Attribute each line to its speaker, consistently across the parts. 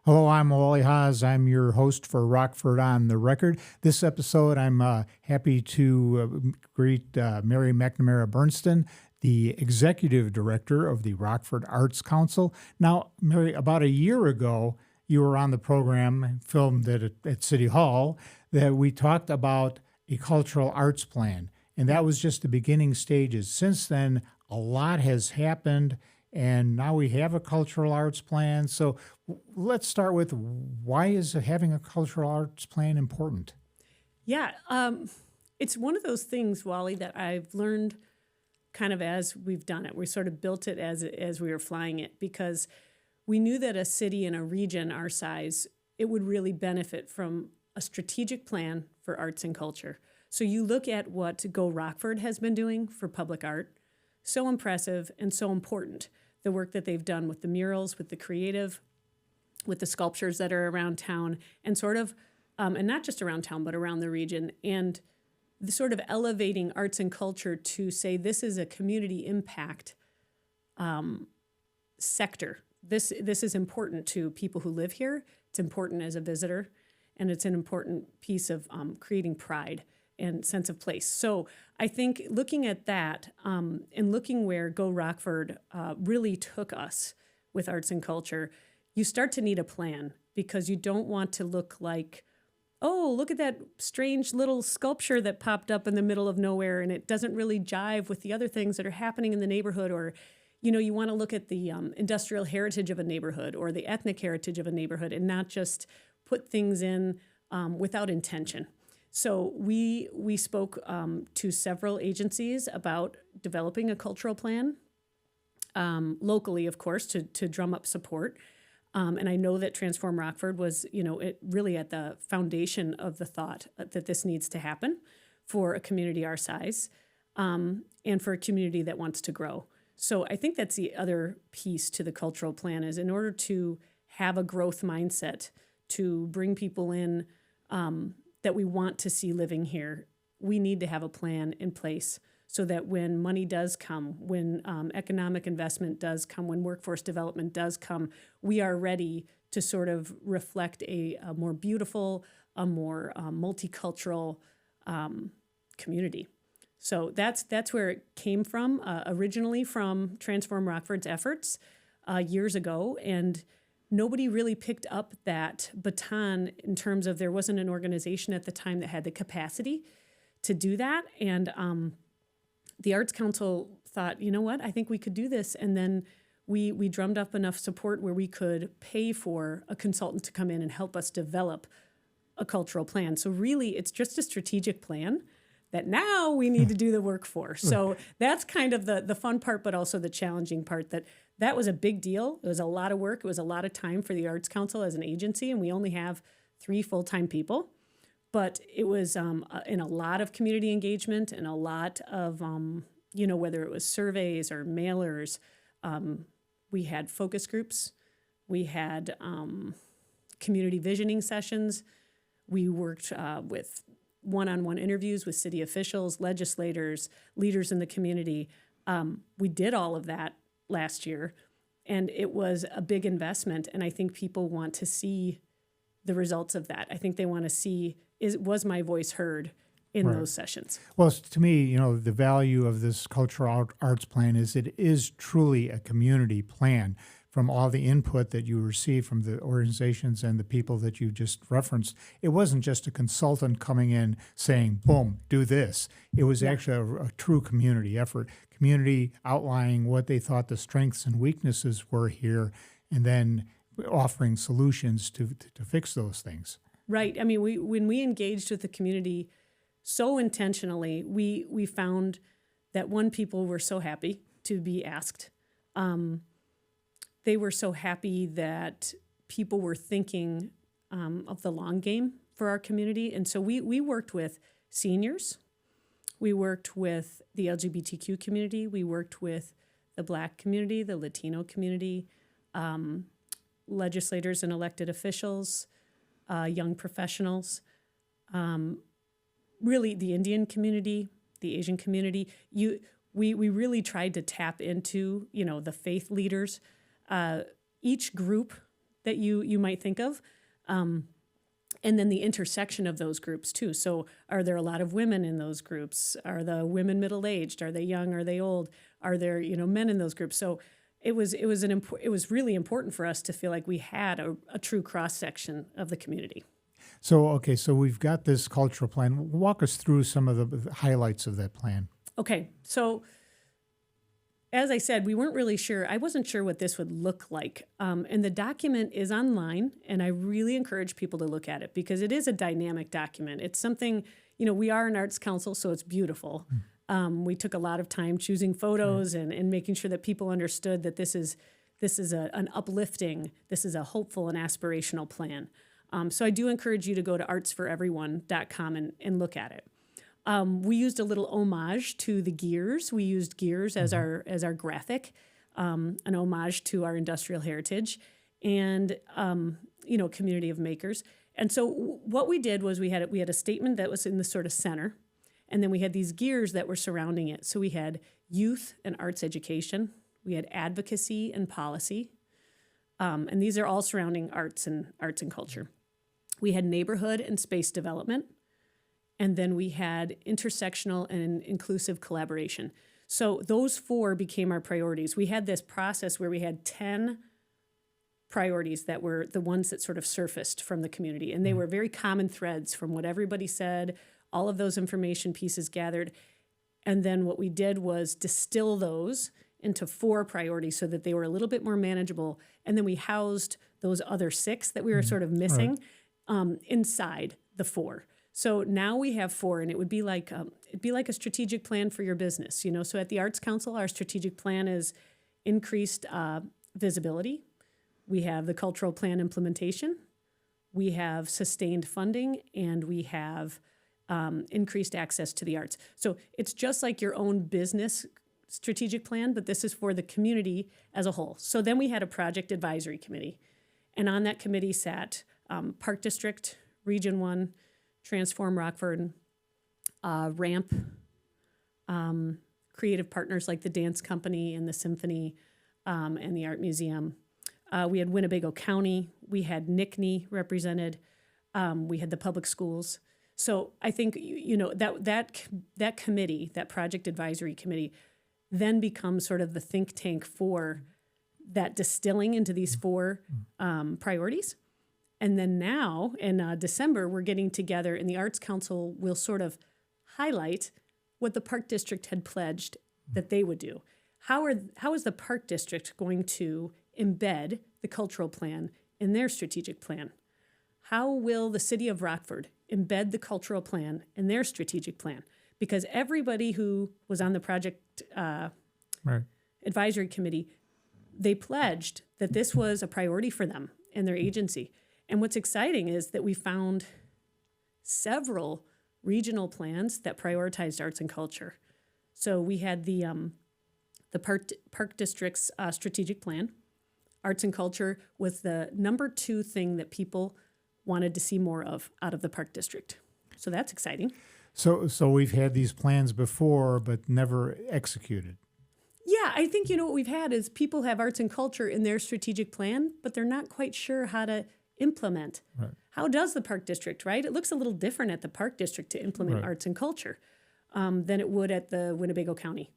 Speaker 1: Hello, I'm Wally Haas. I'm your host for Rockford on the Record. This episode, I'm happy to greet Mary McNamara Bernsten, the Executive Director of the Rockford Arts Council. Now, Mary, about a year ago, you were on the program, filmed at City Hall, that we talked about a cultural arts plan, and that was just the beginning stages. Since then, a lot has happened, and now we have a cultural arts plan. So let's start with, why is having a cultural arts plan important?
Speaker 2: Yeah, it's one of those things, Wally, that I've learned kind of as we've done it. We sort of built it as we were flying it, because we knew that a city and a region our size, it would really benefit from a strategic plan for arts and culture. So you look at what Go Rockford has been doing for public art, so impressive and so important. The work that they've done with the murals, with the creative, with the sculptures that are around town, and sort of, and not just around town, but around the region, and the sort of elevating arts and culture to say this is a community impact sector. This is important to people who live here. It's important as a visitor, and it's an important piece of creating pride and sense of place. So I think looking at that and looking where Go Rockford really took us with arts and culture, you start to need a plan, because you don't want to look like, oh, look at that strange little sculpture that popped up in the middle of nowhere and it doesn't really jive with the other things that are happening in the neighborhood. Or, you want to look at the industrial heritage of a neighborhood or the ethnic heritage of a neighborhood, and not just put things in without intention. So we spoke to several agencies about developing a cultural plan, locally, of course, to drum up support. And I know that Transform Rockford was, it really at the foundation of the thought that this needs to happen for a community our size, and for a community that wants to grow. So I think that's the other piece to the cultural plan, is in order to have a growth mindset, to bring people in that we want to see living here, we need to have a plan in place so that when money does come, when economic investment does come, when workforce development does come, we are ready to sort of reflect a more beautiful, a more multicultural community. So that's where it came from, originally from Transform Rockford's efforts years ago, and nobody really picked up that baton in terms of, there wasn't an organization at the time that had the capacity to do that. And the Arts Council thought, you know what, I think we could do this. And then we drummed up enough support where we could pay for a consultant to come in and help us develop a cultural plan. So really, it's just a strategic plan that now we need to do the work for. So that's kind of the fun part, but also the challenging part. That was a big deal. It was a lot of work. It was a lot of time for the Arts Council as an agency, and we only have 3 full-time people. But it was in a lot of community engagement and a lot of, whether it was surveys or mailers. We had focus groups. We had community visioning sessions. We worked with one-on-one interviews with city officials, legislators, leaders in the community. We did all of that last year, and it was a big investment, and I think people want to see the results of that. I think they want to see, was my voice heard in those sessions?
Speaker 1: Well, to me, the value of this cultural arts plan is it is truly a community plan. From all the input that you receive from the organizations and the people that you just referenced, it wasn't just a consultant coming in saying, boom, do this. It was actually a true community effort, community outlining what they thought the strengths and weaknesses were here, and then offering solutions to fix those things.
Speaker 2: Right. I mean, when we engaged with the community so intentionally, we found that, one, people were so happy to be asked. They were so happy that people were thinking of the long game for our community. And so we worked with seniors. We worked with the LGBTQ community. We worked with the Black community, the Latino community, legislators and elected officials, young professionals, really the Indian community, the Asian community. We really tried to tap into, the faith leaders. Each group that you might think of. And then the intersection of those groups too. So are there a lot of women in those groups? Are the women middle-aged? Are they young? Are they old? Are there, men in those groups? So it was really important for us to feel like we had a true cross-section of the community.
Speaker 1: So we've got this cultural plan. Walk us through some of the highlights of that plan.
Speaker 2: Okay, so as I said, we weren't really sure. I wasn't sure what this would look like. And the document is online, and I really encourage people to look at it because it is a dynamic document. It's something, we are an arts council, so it's beautiful. We took a lot of time choosing photos and making sure that people understood that this is an uplifting, this is a hopeful and aspirational plan. So I do encourage you to go to artsforeveryone.com and look at it. We used a little homage to the gears. We used gears as our graphic, an homage to our industrial heritage and, community of makers. And so what we did was we had a statement that was in the sort of center, and then we had these gears that were surrounding it. So we had youth and arts education. We had advocacy and policy. And these are all surrounding arts and culture. We had neighborhood and space development. And then we had intersectional and inclusive collaboration. So those 4 became our priorities. We had this process where we had 10 priorities that were the ones that sort of surfaced from the community. And they were very common threads from what everybody said, all of those information pieces gathered. And then what we did was distill those into 4 priorities so that they were a little bit more manageable. And then we housed those other 6 that we were sort of missing inside the 4. So now we have 4, and it would be like a strategic plan for your business. So at the Arts Council, our strategic plan is increased visibility. We have the cultural plan implementation. We have sustained funding, and we have increased access to the arts. So it's just like your own business strategic plan, but this is for the community as a whole. So then we had a project advisory committee, and on that committee sat Park District, Region 1, Transform Rockford, RAMP, creative partners like the Dance Company and the Symphony and the Art Museum. We had Winnebago County. We had NICNY represented. We had the public schools. So I think that committee, that project advisory committee, then becomes sort of the think tank for that distilling into these 4 priorities. And then now, in December, we're getting together, and the Arts Council will sort of highlight what the Park District had pledged that they would do. How is the Park District going to embed the cultural plan in their strategic plan? How will the City of Rockford embed the cultural plan in their strategic plan? Because everybody who was on the project advisory committee, they pledged that this was a priority for them and their agency. And what's exciting is that we found several regional plans that prioritized arts and culture. So we had the Park District's strategic plan. Arts and culture was the number 2 thing that people wanted to see more of out of the Park District. So that's exciting.
Speaker 1: So we've had these plans before, but never executed.
Speaker 2: Yeah, I think what we've had is people have arts and culture in their strategic plan, but they're not quite sure how to implement. Right. How does the Park District, right? It looks a little different at the Park District to implement arts and culture than it would at the Winnebago County.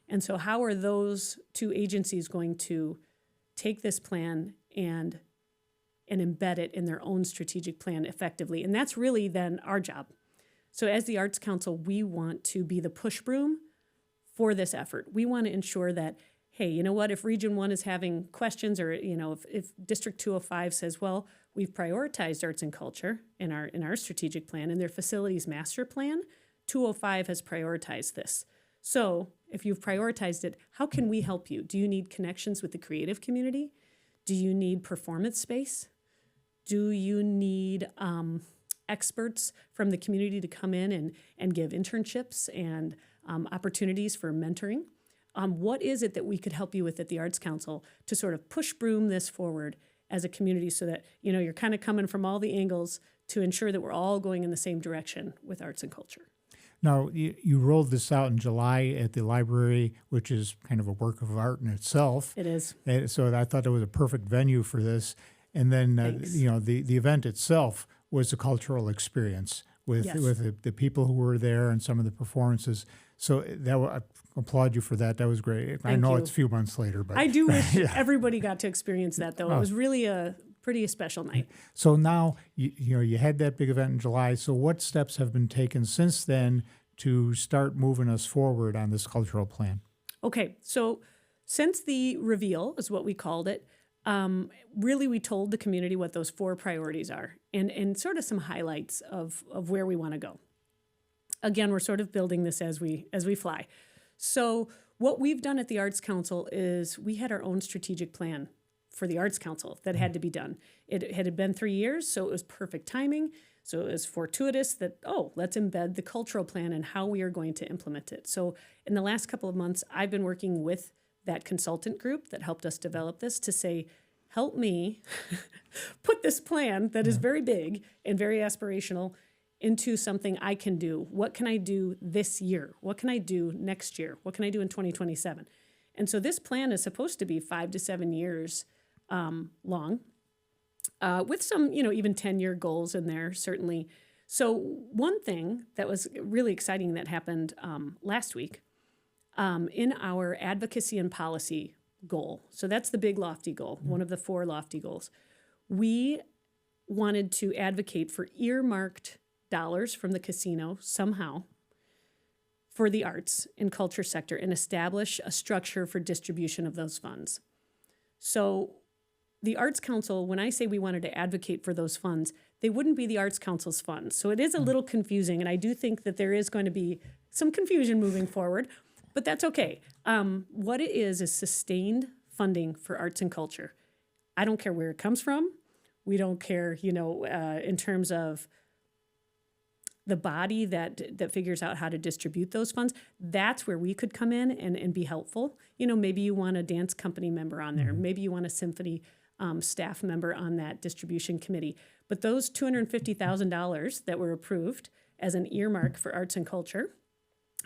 Speaker 2: And so how are those 2 agencies going to take this plan and embed it in their own strategic plan effectively? And that's really then our job. So as the Arts Council, we want to be the push broom for this effort. We want to ensure that, hey, you know what, if Region 1 is having questions, or if District 205 says, well, we've prioritized arts and culture in our strategic plan, in their facilities master plan, 205 has prioritized this. So if you've prioritized it, how can we help you? Do you need connections with the creative community? Do you need performance space? Do you need experts from the community to come in and give internships and opportunities for mentoring? What is it that we could help you with at the Arts Council to sort of push broom this forward as a community so that, you're kind of coming from all the angles to ensure that we're all going in the same direction with arts and culture?
Speaker 1: Now, you rolled this out in July at the library, which is kind of a work of art in itself.
Speaker 2: It is.
Speaker 1: And so I thought it was a perfect venue for this. And then,
Speaker 2: Thanks.
Speaker 1: the event itself was a cultural experience with
Speaker 2: Yes.
Speaker 1: the people who were there and some of the performances. So I applaud you for that. That was great. I
Speaker 2: Thank
Speaker 1: know
Speaker 2: you.
Speaker 1: it's a few months later, but
Speaker 2: I do wish
Speaker 1: yeah.
Speaker 2: everybody got to experience that, though. It was really a pretty special night.
Speaker 1: So now you had that big event in July. So what steps have been taken since then to start moving us forward on this cultural plan?
Speaker 2: Okay, so since the reveal is what we called it, really we told the community what those 4 priorities are and sort of some highlights of where we want to go. Again, we're sort of building this as we fly. So what we've done at the Arts Council is we had our own strategic plan for the Arts Council that had to be done. It had been 3 years, so it was perfect timing. So it was fortuitous that, let's embed the cultural plan and how we are going to implement it. So in the last couple of months, I've been working with that consultant group that helped us develop this to say, help me put this plan that is very big and very aspirational into something I can do. What can I do this year? What can I do next year? What can I do in 2027? And so this plan is supposed to be 5 to 7 years long, with some, even 10-year goals in there, certainly. So one thing that was really exciting that happened last week in our advocacy and policy goal, so that's the big lofty goal, one of the 4 lofty goals, we wanted to advocate for earmarked dollars from the casino somehow for the arts and culture sector and establish a structure for distribution of those funds. So the Arts Council, when I say we wanted to advocate for those funds, they wouldn't be the Arts Council's funds. So it is a little confusing, and I do think that there is going to be some confusion moving forward, but that's okay. What it is sustained funding for arts and culture. I don't care where it comes from. We don't care, in terms of the body that figures out how to distribute those funds. That's where we could come in and be helpful. Maybe you want a dance company member on there. Maybe you want a symphony staff member on that distribution committee. But those $250,000 that were approved as an earmark for arts and culture,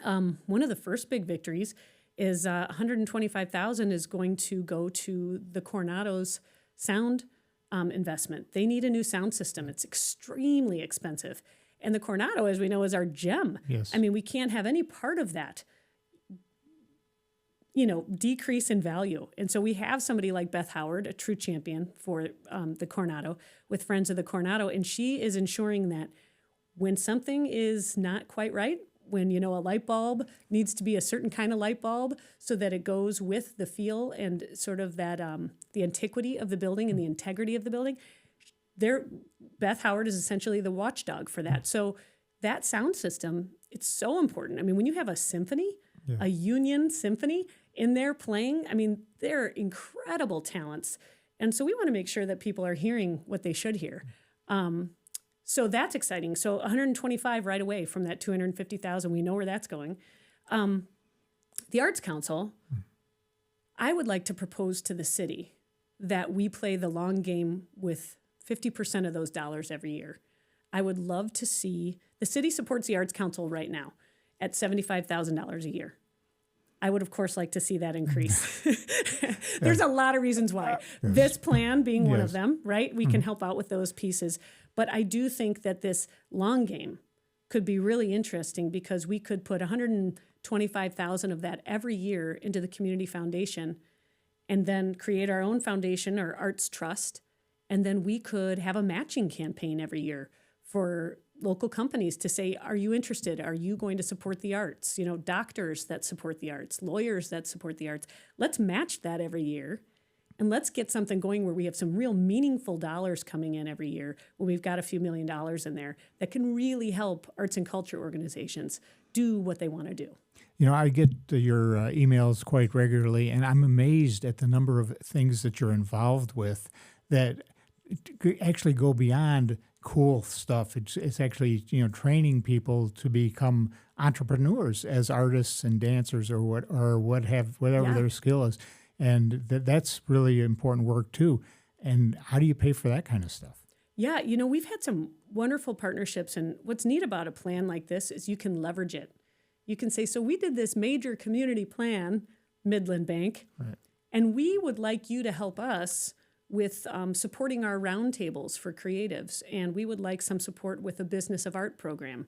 Speaker 2: one of the first big victories is $125,000 is going to go to the Coronado's sound investment. They need a new sound system. It's extremely expensive. And the Coronado, as we know, is our gem.
Speaker 1: Yes.
Speaker 2: I mean, we can't have any part of that, decrease in value. And so we have somebody like Beth Howard, a true champion for the Coronado, with Friends of the Coronado, and she is ensuring that when something is not quite right, when, a light bulb needs to be a certain kind of light bulb so that it goes with the feel and sort of that the antiquity of the building and the integrity of the building, Beth Howard is essentially the watchdog for that. So that sound system, it's so important. I mean, when you have a symphony, a union symphony in there playing, I mean, they're incredible talents. And so we want to make sure that people are hearing what they should hear. So that's exciting. So 125 right away from that 250,000, we know where that's going. The Arts Council, I would like to propose to the city that we play the long game with 50% of those dollars every year. I would love to see, the city supports the Arts Council right now at $75,000 a year. I would, of course, like to see that increase. There's a lot of reasons why. This plan being one of them, right? We can help out with those pieces. But I do think that this long game could be really interesting because we could put $125,000 of that every year into the community foundation and then create our own foundation or arts trust. And then we could have a matching campaign every year for local companies to say, are you interested? Are you going to support the arts? Doctors that support the arts, lawyers that support the arts. Let's match that every year. And let's get something going where we have some real meaningful dollars coming in every year, where we've got a few $1 million in there that can really help arts and culture organizations do what they want to do.
Speaker 1: I get your emails quite regularly, and I'm amazed at the number of things that you're involved with that actually go beyond cool stuff. It's actually, training people to become entrepreneurs as artists and dancers or whatever their skill is. And that's really important work too. And how do you pay for that kind of stuff?
Speaker 2: Yeah, we've had some wonderful partnerships, and what's neat about a plan like this is you can leverage it. You can say, so we did this major community plan, Midland Bank, right, and we would like you to help us with supporting our roundtables for creatives, and we would like some support with a business of art program.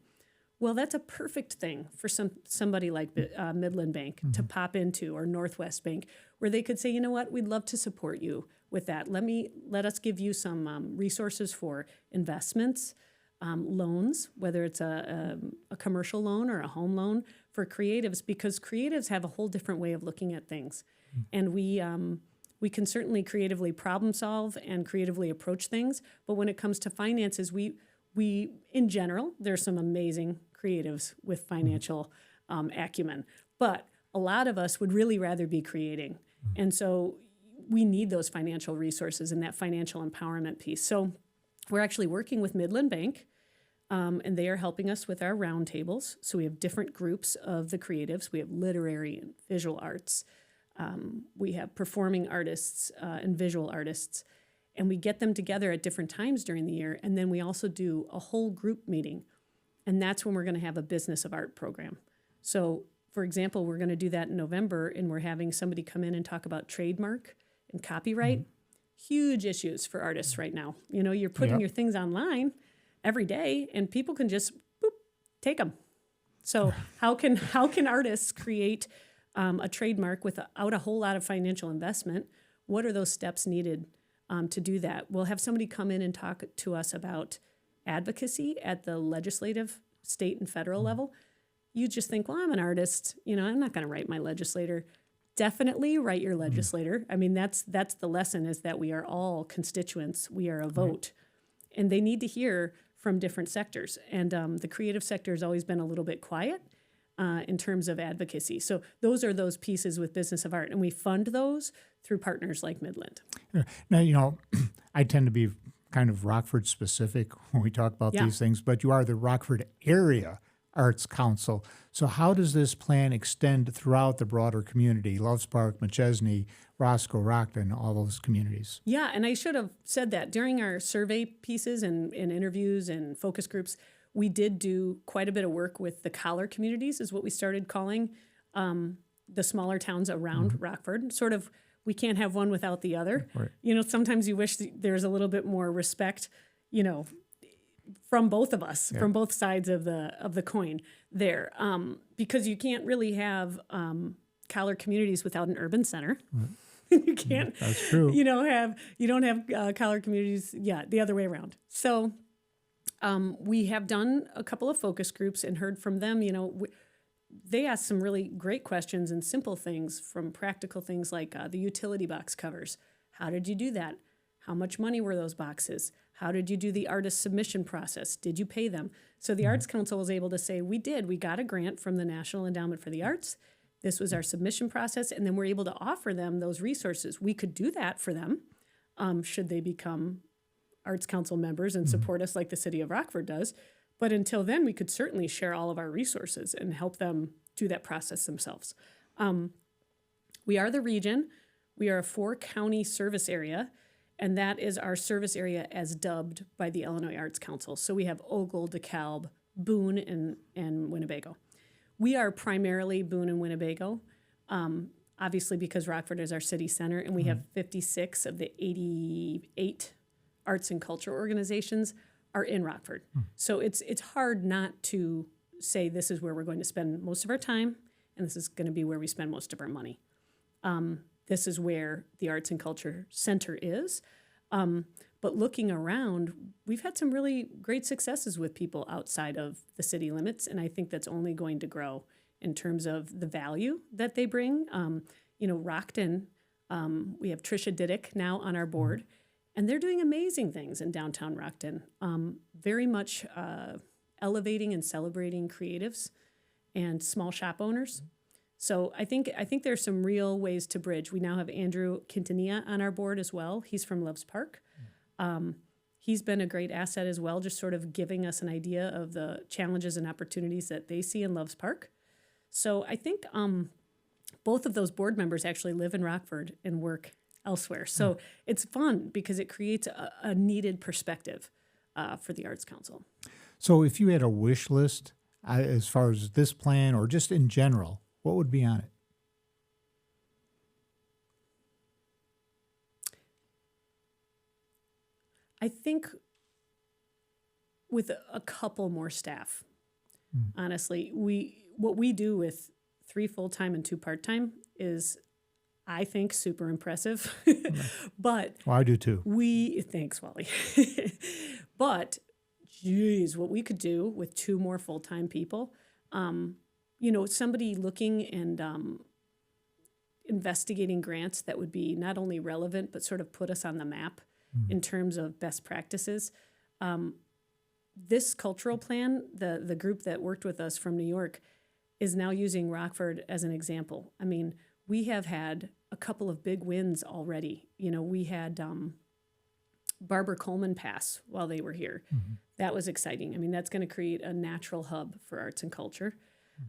Speaker 2: Well, that's a perfect thing for somebody like Midland Bank to pop into, or Northwest Bank, where they could say, you know what, we'd love to support you with that. Let us give you some resources for investments, loans, whether it's a commercial loan or a home loan for creatives, because creatives have a whole different way of looking at things. And we can certainly creatively problem solve and creatively approach things. But when it comes to finances, we in general, there's some amazing creatives with financial acumen. But a lot of us would really rather be creating. And so we need those financial resources and that financial empowerment piece. So we're actually working with Midland Bank, and they are helping us with our roundtables. So we have different groups of the creatives. We have literary and visual arts. We have performing artists and visual artists. And we get them together at different times during the year. And then we also do a whole group meeting. And that's when we're going to have a business of art program. So, for example, we're going to do that in November, and we're having somebody come in and talk about trademark and copyright. Huge issues for artists right now. You know, you're putting your things online every day, and people can just take them. So how can artists create a trademark without a whole lot of financial investment? What are those steps needed to do that? We'll have somebody come in and talk to us about advocacy at the legislative, state, and federal level. You just think, well, I'm an artist. You know, I'm not going to write my legislator. Definitely write your legislator. I mean, that's the lesson, is that we are all constituents. We are a vote. And they need to hear from different sectors. And the creative sector has always been a little bit quiet in terms of advocacy. So those are those pieces with Business of Art. And we fund those through partners like Midland.
Speaker 1: Now, you know, I tend to be kind of Rockford specific when we talk about these things, but you are the Rockford Area Arts Council. So how does this plan extend throughout the broader community, Loves Park, McChesney, Roscoe, Rockton, all those communities?
Speaker 2: Yeah, and I should have said that. During our survey pieces and interviews and focus groups, we did do quite a bit of work with the collar communities, is what we started calling the smaller towns around Rockford. Sort of, we can't have one without the other. Right. You know, sometimes you wish there's a little bit more respect, you know, from both of us, from both sides of the coin there, because you can't really have collar communities without an urban center. You can't.
Speaker 1: That's true.
Speaker 2: You don't have collar communities. Yeah, the other way around. So we have done a couple of focus groups and heard from them. You know, they asked some really great questions and simple things, from practical things like the utility box covers. How did you do that? How much money were those boxes? How did you do the artist submission process? Did you pay them? So the Arts Council was able to say, we got a grant from the National Endowment for the Arts. This was our submission process. And then we're able to offer them those resources. We could do that for them should they become Arts Council members and support us like the city of Rockford does. But until then, we could certainly share all of our resources and help them do that process themselves. We are the region. We are a 4-county service area, and that is our service area as dubbed by the Illinois Arts Council. So we have Ogle, DeKalb, Boone, and Winnebago. We are primarily Boone and Winnebago, obviously because Rockford is our city center, and we have 56 of the 88 arts and culture organizations are in Rockford. So it's hard not to say this is where we're going to spend most of our time, and this is going to be where we spend most of our money. This is where the Arts and Culture Center is. But looking around, we've had some really great successes with people outside of the city limits, and I think that's only going to grow in terms of the value that they bring. You know, Rockton, we have Tricia Diddick now on our board, and they're doing amazing things in downtown Rockton, very much elevating and celebrating creatives and small shop owners. So I think there's some real ways to bridge. We now have Andrew Quintanilla on our board as well. He's from Loves Park. He's been a great asset as well, just sort of giving us an idea of the challenges and opportunities that they see in Loves Park. So I think both of those board members actually live in Rockford and work elsewhere. So it's fun because it creates a needed perspective for the Arts Council.
Speaker 1: So if you had a wish list as far as this plan or just in general, what would be on it?
Speaker 2: I think with a couple more staff, honestly, what we do with 3 full-time and 2 part-time is, I think, super impressive. But
Speaker 1: Well, I do too.
Speaker 2: thanks, Wally. But geez, what we could do with 2 more full-time people, somebody looking and investigating grants that would be not only relevant, but sort of put us on the map in terms of best practices. This cultural plan, the group that worked with us from New York, is now using Rockford as an example. I mean, we have had a couple of big wins already. We had Barbara Coleman pass while they were here. That was exciting. I mean, that's going to create a natural hub for arts and culture.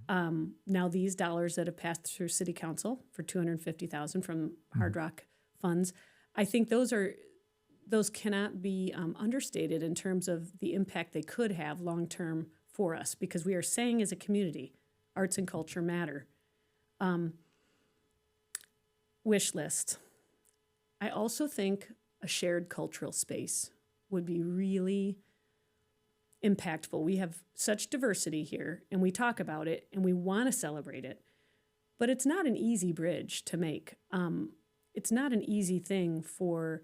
Speaker 2: Now these dollars that have passed through City Council for $250,000 from Hard Rock funds, I think those cannot be understated in terms of the impact they could have long term for us, because we are saying as a community, arts and culture matter. Wish list. I also think a shared cultural space would be really impactful. We have such diversity here, and we talk about it, and we want to celebrate it, but it's not an easy bridge to make. It's not an easy thing for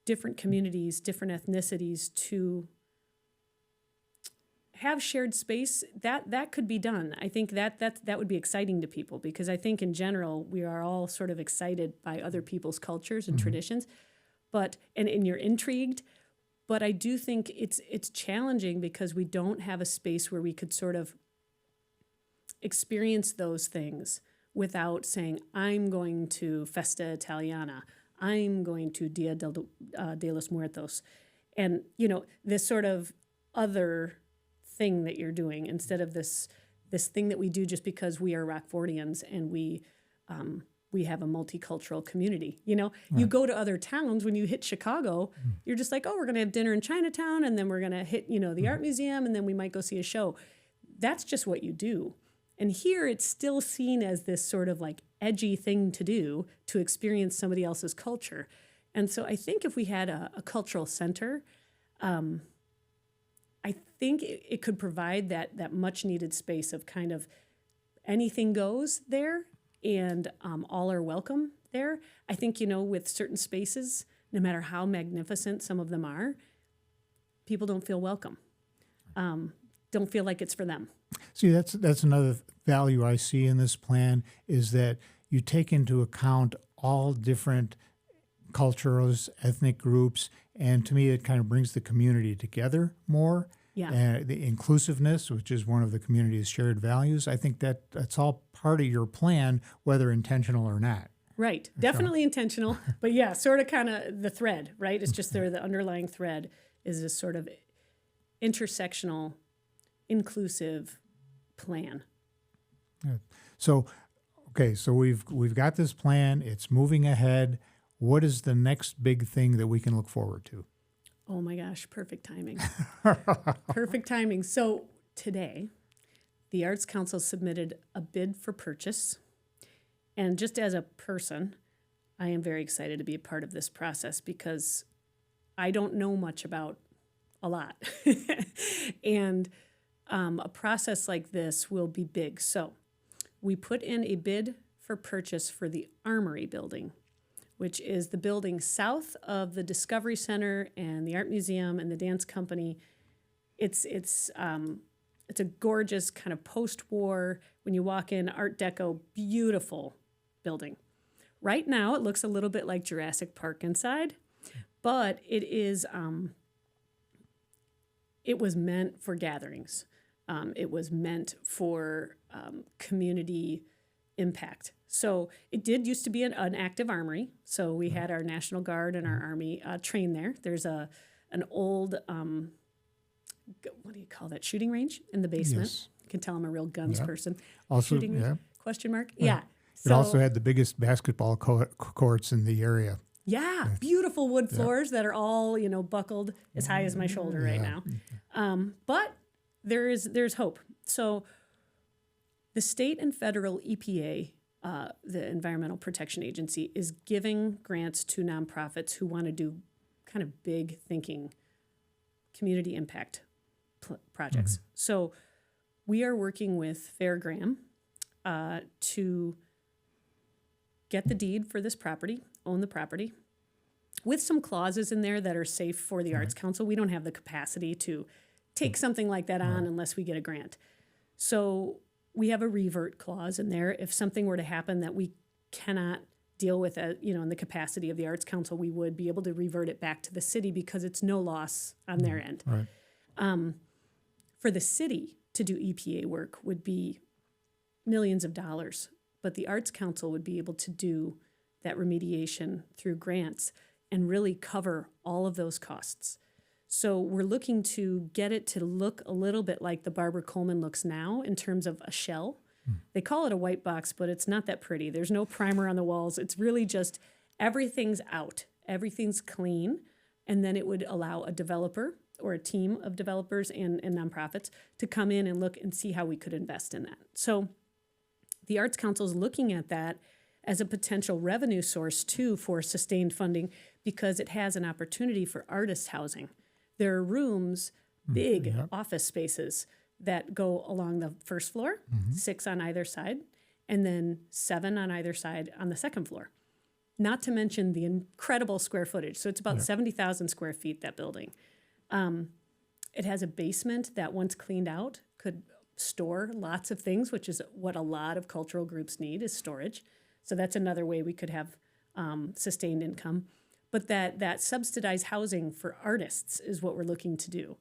Speaker 2: different communities, different ethnicities to have shared space. That could be done. I think that would be exciting to people, because I think in general we are all sort of excited by other people's cultures and traditions, and you're intrigued. But I do think it's challenging because we don't have a space where we could sort of experience those things without saying, I'm going to Festa Italiana, I'm going to Dia de los Muertos. And, this sort of other thing that you're doing, instead of this thing that we do just because we are Rockfordians and we have a multicultural community. You go to other towns, when you hit Chicago, you're just like, oh, we're going to have dinner in Chinatown, and then we're going to hit, the art museum, and then we might go see a show. That's just what you do. And here it's still seen as this sort of like edgy thing to do, to experience somebody else's culture. And so I think if we had a cultural center, I think it could provide that much needed space of kind of anything goes there, and all are welcome there. I think, with certain spaces, no matter how magnificent some of them are, people don't feel welcome, don't feel like it's for them.
Speaker 1: See, that's another value I see in this plan, is that you take into account all different cultures, ethnic groups, and to me it kind of brings the community together more.
Speaker 2: Yeah.
Speaker 1: The inclusiveness, which is one of the community's shared values, I think that's all part of your plan, whether intentional or not.
Speaker 2: Right. Definitely intentional. But yeah, sort of kind of the thread, right? It's just the underlying thread is this sort of intersectional, inclusive plan.
Speaker 1: Yeah. So we've got this plan. It's moving ahead. What is the next big thing that we can look forward to?
Speaker 2: Oh my gosh, perfect timing. Perfect timing. So today, the Arts Council submitted a bid for purchase. And just as a person, I am very excited to be a part of this process, because I don't know much about a lot. And a process like this will be big. So we put in a bid for purchase for the Armory building, which is the building south of the Discovery Center and the Art Museum and the Dance Company. It's a gorgeous kind of post-war, when you walk in, Art Deco, beautiful building. Right now, it looks a little bit like Jurassic Park inside, but it was meant for gatherings. It was meant for community impact. So it did used to be an active armory. So we had our National Guard and our Army train there. There's an old, what do you call that, shooting range in the basement.
Speaker 1: Yes.
Speaker 2: You can tell I'm a real guns person.
Speaker 1: Also,
Speaker 2: shooting range, question mark? Yeah.
Speaker 1: It also had the biggest basketball courts in the area.
Speaker 2: Yeah, beautiful wood floors that are all, buckled as high as my shoulder right now. But there's hope. So the state and federal EPA, the Environmental Protection Agency, is giving grants to nonprofits who want to do kind of big thinking community impact projects. So we are working with Fair Graham to get the deed for this property, own the property, with some clauses in there that are safe for the Arts Council. We don't have the capacity to take something like that on unless we get a grant. So we have a revert clause in there. If something were to happen that we cannot deal with, in the capacity of the Arts Council, we would be able to revert it back to the city because it's no loss on their end.
Speaker 1: Right.
Speaker 2: For the city to do EPA work would be millions of dollars, but the Arts Council would be able to do that remediation through grants and really cover all of those costs. So we're looking to get it to look a little bit like the Barbara Coleman looks now in terms of a shell. They call it a white box, but it's not that pretty. There's no primer on the walls. It's really just everything's out, everything's clean, and then it would allow a developer or a team of developers and nonprofits to come in and look and see how we could invest in that. So the Arts Council is looking at that as a potential revenue source, too, for sustained funding because it has an opportunity for artist housing. There are rooms, big office spaces that go along the first floor, 6 on either side, and then 7 on either side on the second floor. Not to mention the incredible square footage. So it's about 70,000 square feet, that building. It has a basement that once cleaned out could store lots of things, which is what a lot of cultural groups need is storage. So that's another way we could have sustained income. But that subsidized housing for artists is what we're looking to do.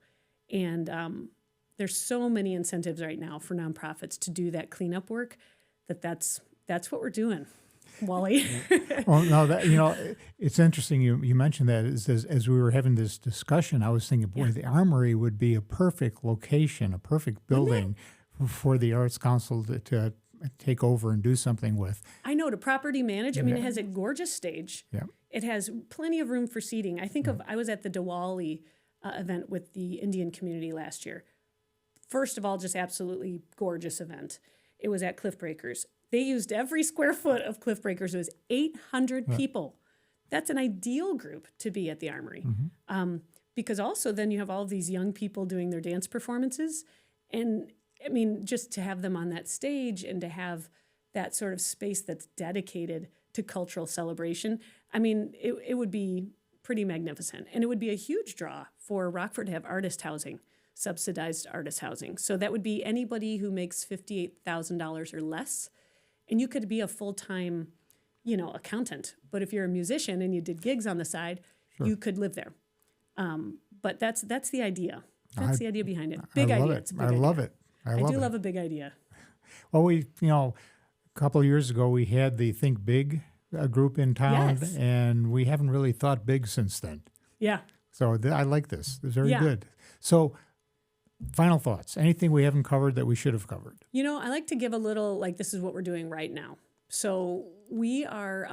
Speaker 2: And there's so many incentives right now for nonprofits to do that cleanup work that's what we're doing, Wally.
Speaker 1: Well, no, it's interesting you mentioned that. As we were having this discussion, I was thinking, boy, the Armory would be a perfect location, a perfect building for the Arts Council to take over and do something with.
Speaker 2: I know, to property manage. I mean, it has a gorgeous stage.
Speaker 1: Yeah.
Speaker 2: It has plenty of room for seating. I was at the Diwali event with the Indian community last year. First of all, just absolutely gorgeous event. It was at Cliff Breakers. They used every square foot of Cliff Breakers. It was 800 people. That's an ideal group to be at the Armory. Because also then you have all of these young people doing their dance performances. And I mean, just to have them on that stage and to have that sort of space that's dedicated to cultural celebration, I mean, it would be pretty magnificent. And it would be a huge draw for Rockford to have artist housing, subsidized artist housing. So that would be anybody who makes $58,000 or less. And you could be a full-time, accountant. But if you're a musician and you did gigs on the side, you could live there. But that's the idea. That's the idea behind it. Big idea. It's a big idea.
Speaker 1: Love it. I do
Speaker 2: love a big idea.
Speaker 1: Well, a couple of years ago, we had the Think Big group in town, and we haven't really thought big since then.
Speaker 2: Yeah.
Speaker 1: So I like this. It's very good. So final thoughts. Anything we haven't covered that we should have covered?
Speaker 2: I like to give a little, this is what we're doing right now. So we are,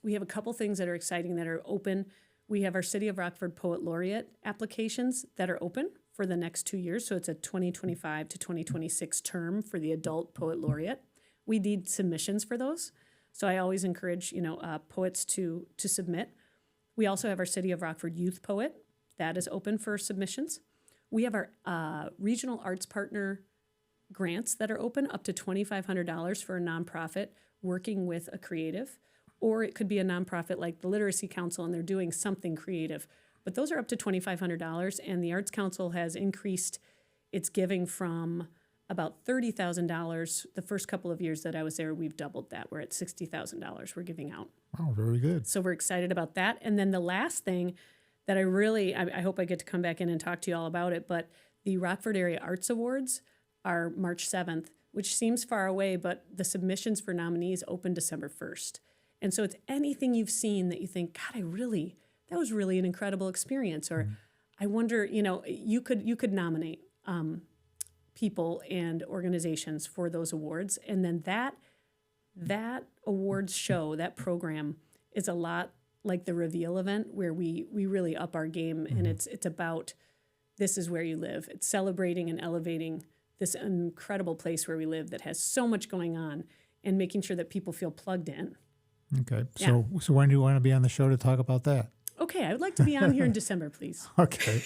Speaker 2: we have a couple things that are exciting that are open. We have our City of Rockford Poet Laureate applications that are open for the next 2 years. So it's a 2025 to 2026 term for the adult Poet Laureate. We need submissions for those. So I always encourage, poets to submit. We also have our City of Rockford Youth Poet. That is open for submissions. We have our regional arts partner grants that are open up to $2,500 for a nonprofit working with a creative. Or it could be a nonprofit like the Literacy Council and they're doing something creative. But those are up to $2,500, and the Arts Council has increased its giving from about $30,000. The first couple of years that I was there, we've doubled that. We're at $60,000 we're giving out.
Speaker 1: Oh, very good.
Speaker 2: So we're excited about that. And then the last thing that I hope I get to come back in and talk to you all about it, but the Rockford Area Arts Awards are March 7th, which seems far away, but the submissions for nominees open December 1st. And so it's anything you've seen that you think, God, that was really an incredible experience. Or I wonder, you could nominate people and organizations for those awards. And then that awards show, that program is a lot like the reveal event where we really up our game. And it's about, this is where you live. It's celebrating and elevating this incredible place where we live that has so much going on and making sure that people feel plugged in.
Speaker 1: Okay. So when do you want to be on the show to talk about that?
Speaker 2: Okay, I would like to be on here in December, please.
Speaker 1: Okay.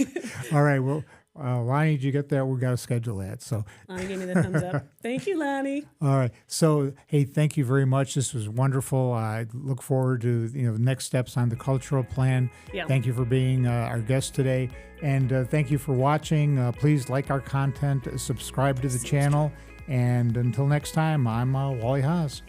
Speaker 1: All right. Well, Lonnie, did you get that? We got to schedule that. So,
Speaker 2: Lonnie gave me the thumbs up. Thank you, Lonnie.
Speaker 1: all right. So, hey, thank you very much. This was wonderful. I look forward to the next steps on the cultural plan.
Speaker 2: Yeah.
Speaker 1: Thank you for being our guest today, and thank you for watching. Please like our content, subscribe to the channel, and until next time, I'm Wally Haas.